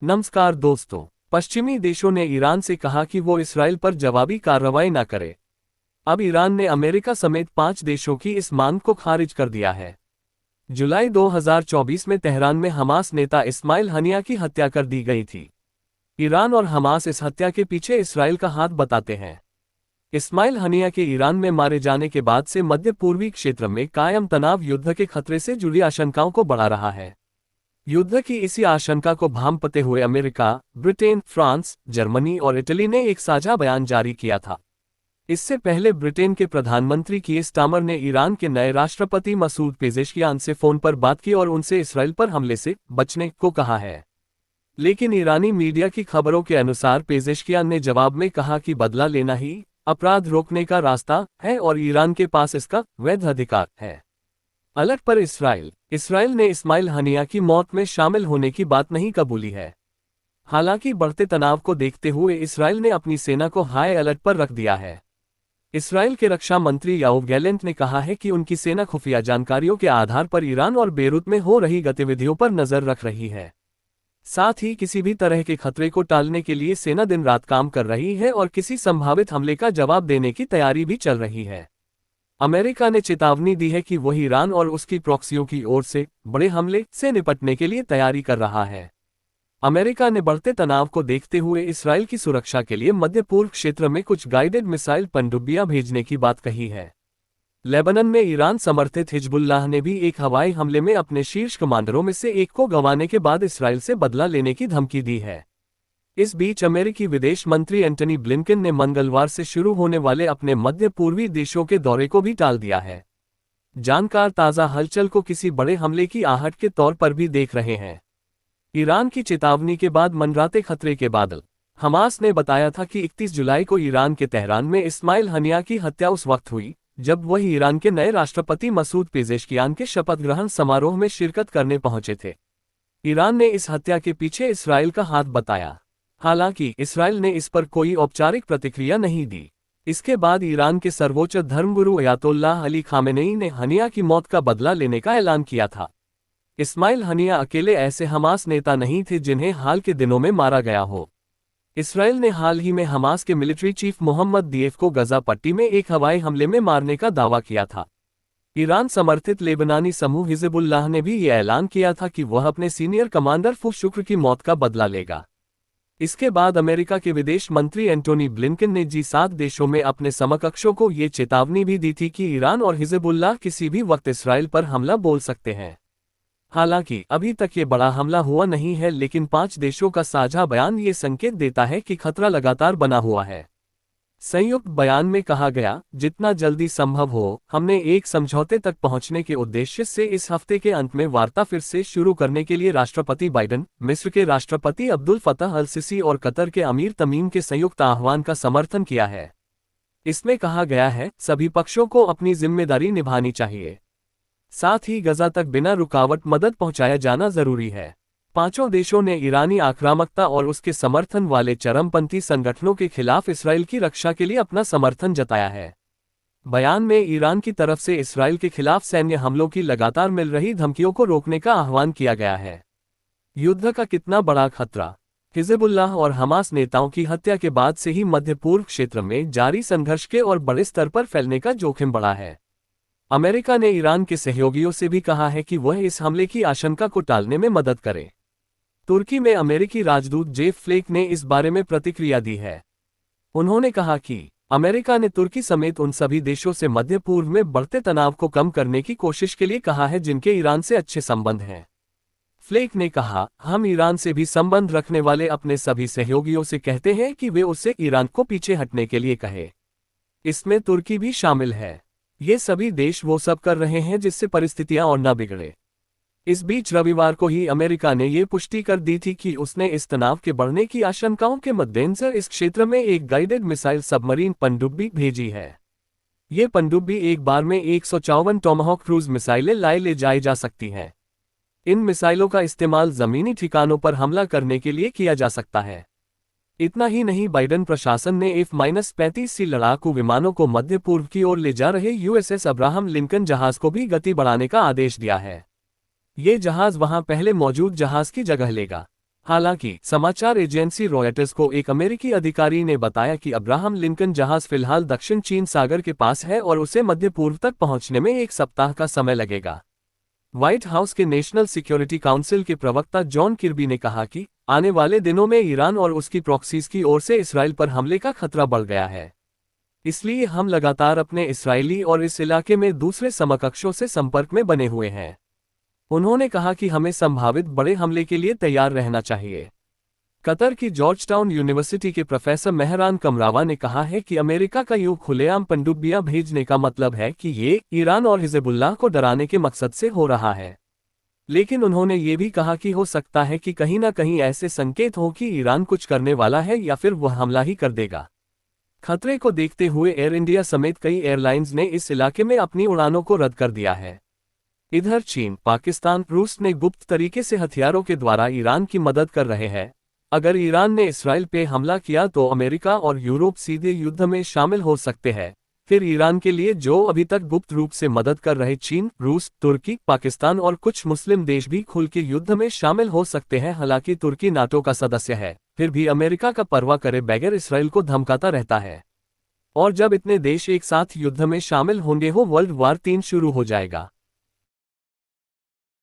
नमस्कार दोस्तों। पश्चिमी देशों ने ईरान से कहा कि वो इसराइल पर जवाबी कार्रवाई न करे। अब ईरान ने अमेरिका समेत 5 देशों की इस मांग को खारिज कर दिया है। जुलाई 2024 में तेहरान में हमास नेता इस्माइल हनिया की हत्या कर दी गई थी। ईरान और हमास इस हत्या के पीछे इसराइल का हाथ बताते हैं। इस्माइल हनिया के ईरान में मारे जाने के बाद से मध्य पूर्वी क्षेत्र में कायम तनाव युद्ध के खतरे से जुड़ी आशंकाओं को बढ़ा रहा है। युद्ध की इसी आशंका को भांपते हुए अमेरिका, ब्रिटेन, फ्रांस, जर्मनी और इटली ने एक साझा बयान जारी किया था। इससे पहले ब्रिटेन के प्रधानमंत्री कीर स्टारमर ने ईरान के नए राष्ट्रपति मसूद पेजेश्कियान से फोन पर बात की और उनसे इसराइल पर हमले से बचने को कहा है। लेकिन ईरानी मीडिया की खबरों के अनुसार पेजेश्कियान ने जवाब में कहा कि बदला लेना ही अपराध रोकने का रास्ता है और ईरान के पास इसका वैध अधिकार है। अलर्ट पर इसराइल ने इस्माइल हनिया की मौत में शामिल होने की बात नहीं कबूली है। हालांकि बढ़ते तनाव को देखते हुए इसराइल ने अपनी सेना को हाई अलर्ट पर रख दिया है। इसराइल के रक्षा मंत्री योआव गैलेंट ने कहा है कि उनकी सेना खुफिया जानकारियों के आधार पर ईरान और बेरूत में हो रही गतिविधियों पर नजर रख रही है। साथ ही किसी भी तरह के खतरे को टालने के लिए सेना दिन रात काम कर रही है और किसी संभावित हमले का जवाब देने की तैयारी भी चल रही है। अमेरिका ने चेतावनी दी है कि वह ईरान और उसकी प्रॉक्सियों की ओर से बड़े हमले से निपटने के लिए तैयारी कर रहा है। अमेरिका ने बढ़ते तनाव को देखते हुए इसराइल की सुरक्षा के लिए मध्य पूर्व क्षेत्र में कुछ गाइडेड मिसाइल पनडुब्बियां भेजने की बात कही है। लेबनान में ईरान समर्थित हिजबुल्लाह ने भी एक हवाई हमले में अपने शीर्ष कमांडरों में से एक को गंवाने के बाद इसराइल से बदला लेने की धमकी दी है। इस बीच अमेरिकी विदेश मंत्री एंटनी ब्लिंकन ने मंगलवार से शुरू होने वाले अपने मध्य पूर्वी देशों के दौरे को भी टाल दिया है। जानकार ताज़ा हलचल को किसी बड़े हमले की आहट के तौर पर भी देख रहे हैं। ईरान की चेतावनी के बाद मंडराते खतरे के बादल। हमास ने बताया था कि 31 जुलाई को ईरान के तेहरान में इस्माइल हनिया की हत्या उस वक्त हुई जब वह ईरान के नए राष्ट्रपति मसूद पेजेश्कियान के शपथ ग्रहण समारोह में शिरकत करने पहुंचे थे। ईरान ने इस हत्या के पीछे इसराइल का हाथ बताया। हालांकि इसराइल ने इस पर कोई औपचारिक प्रतिक्रिया नहीं दी। इसके बाद ईरान के सर्वोच्च धर्मगुरु अयातोल्लाह अली खामेनेई ने हनिया की मौत का बदला लेने का ऐलान किया था। इस्माइल हनिया अकेले ऐसे हमास नेता नहीं थे जिन्हें हाल के दिनों में मारा गया हो। इसराइल ने हाल ही में हमास के मिलिट्री चीफ मोहम्मद दिएफ को गजा पट्टी में एक हवाई हमले में मारने का दावा किया था। ईरान समर्थित लेबनानी समूह हिजबुल्लाह ने भी ये ऐलान किया था कि वह अपने सीनियर कमांडर फुफ शुक्र की मौत का बदला लेगा। इसके बाद अमेरिका के विदेश मंत्री एंटोनी ब्लिंकन ने G7 देशों में अपने समकक्षों को ये चेतावनी भी दी थी कि ईरान और हिजबुल्लाह किसी भी वक्त इसराइल पर हमला बोल सकते हैं। हालांकि अभी तक ये बड़ा हमला हुआ नहीं है, लेकिन 5 देशों का साझा बयान ये संकेत देता है कि खतरा लगातार बना हुआ है। संयुक्त बयान में कहा गया, जितना जल्दी संभव हो हमने एक समझौते तक पहुंचने के उद्देश्य से इस हफ्ते के अंत में वार्ता फिर से शुरू करने के लिए राष्ट्रपति बाइडेन, मिस्र के राष्ट्रपति अब्दुल फतह अल सिसी और कतर के अमीर तमीम के संयुक्त आह्वान का समर्थन किया है। इसमें कहा गया है, सभी पक्षों को अपनी जिम्मेदारी निभानी चाहिए। साथ ही गजा तक बिना रुकावट मदद पहुंचाया जाना जरूरी है। 5 देशों ने ईरानी आक्रामकता और उसके समर्थन वाले चरमपंथी संगठनों के खिलाफ इसराइल की रक्षा के लिए अपना समर्थन जताया है। बयान में ईरान की तरफ से इसराइल के खिलाफ सैन्य हमलों की लगातार मिल रही धमकियों को रोकने का आह्वान किया गया है। युद्ध का कितना बड़ा खतरा। हिजबुल्लाह और हमास नेताओं की हत्या के बाद से ही मध्य पूर्व क्षेत्र में जारी संघर्ष के और बड़े स्तर पर फैलने का जोखिम बढ़ा है। अमेरिका ने ईरान के सहयोगियों से भी कहा है कि वह इस हमले की आशंका को टालने में मदद करे। तुर्की में अमेरिकी राजदूत जेफ फ्लेक ने इस बारे में प्रतिक्रिया दी है। उन्होंने कहा कि अमेरिका ने तुर्की समेत उन सभी देशों से मध्य पूर्व में बढ़ते तनाव को कम करने की कोशिश के लिए कहा है जिनके ईरान से अच्छे संबंध हैं। फ्लेक ने कहा, हम ईरान से भी संबंध रखने वाले अपने सभी सहयोगियों से कहते हैं कि वे उससे ईरान को पीछे हटने के लिए कहे। इसमें तुर्की भी शामिल है। ये सभी देश वो सब कर रहे हैं जिससे परिस्थितियां और न बिगड़े। इस बीच रविवार को ही अमेरिका ने ये पुष्टि कर दी थी कि उसने इस तनाव के बढ़ने की आशंकाओं के मद्देनजर इस क्षेत्र में एक गाइडेड मिसाइल सबमरीन पनडुब्बी भेजी है। ये पनडुब्बी एक बार में 154 टोमाहॉक क्रूज मिसाइलें ले जाई जा सकती हैं। इन मिसाइलों का इस्तेमाल जमीनी ठिकानों पर हमला करने के लिए किया जा सकता है। इतना ही नहीं, बाइडेन प्रशासन ने F-35C लड़ाकू विमानों को मध्य पूर्व की ओर ले जा रहे USS अब्राहम लिंकन जहाज को भी गति बढ़ाने का आदेश दिया है। ये जहाज वहां पहले मौजूद जहाज की जगह लेगा। हालांकि समाचार एजेंसी रॉयटर्स को एक अमेरिकी अधिकारी ने बताया कि अब्राहम लिंकन जहाज फिलहाल दक्षिण चीन सागर के पास है और उसे मध्य पूर्व तक पहुंचने में 1 सप्ताह का समय लगेगा। व्हाइट हाउस के नेशनल सिक्योरिटी काउंसिल के प्रवक्ता जॉन किर्बी ने कहा कि आने वाले दिनों में ईरान और उसकी प्रॉक्सीज की ओर से इसराइल पर हमले का खतरा बढ़ गया है। इसलिए हम लगातार अपने इसराइली और इस इलाके में दूसरे समकक्षों से संपर्क में बने हुए हैं। उन्होंने कहा कि हमें संभावित बड़े हमले के लिए तैयार रहना चाहिए। कतर की जॉर्जटाउन यूनिवर्सिटी के प्रोफेसर मेहरान कमरावा ने कहा है कि अमेरिका का यूं खुलेआम पनडुब्बियां भेजने का मतलब है कि ये ईरान और हिजबुल्लाह को डराने के मकसद से हो रहा है। लेकिन उन्होंने ये भी कहा कि हो सकता है कि कहीं ना कहीं ऐसे संकेत हो कि ईरान कुछ करने वाला है या फिर वह हमला ही कर देगा। खतरे को देखते हुए एयर इंडिया समेत कई एयरलाइंस ने इस इलाके में अपनी उड़ानों को रद्द कर दिया है। इधर चीन, पाकिस्तान, रूस ने गुप्त तरीके से हथियारों के द्वारा ईरान की मदद कर रहे हैं। अगर ईरान ने इसराइल पे हमला किया तो अमेरिका और यूरोप सीधे युद्ध में शामिल हो सकते हैं। फिर ईरान के लिए जो अभी तक गुप्त रूप से मदद कर रहे चीन, रूस, तुर्की, पाकिस्तान और कुछ मुस्लिम देश भी खुल के युद्ध में शामिल हो सकते हैं। हालांकि तुर्की नाटो का सदस्य है, फिर भी अमेरिका का परवाह करे बगैर इसराइल को धमकाता रहता है। और जब इतने देश एक साथ युद्ध में शामिल होंगे हो वर्ल्ड वार 3 शुरू हो जाएगा।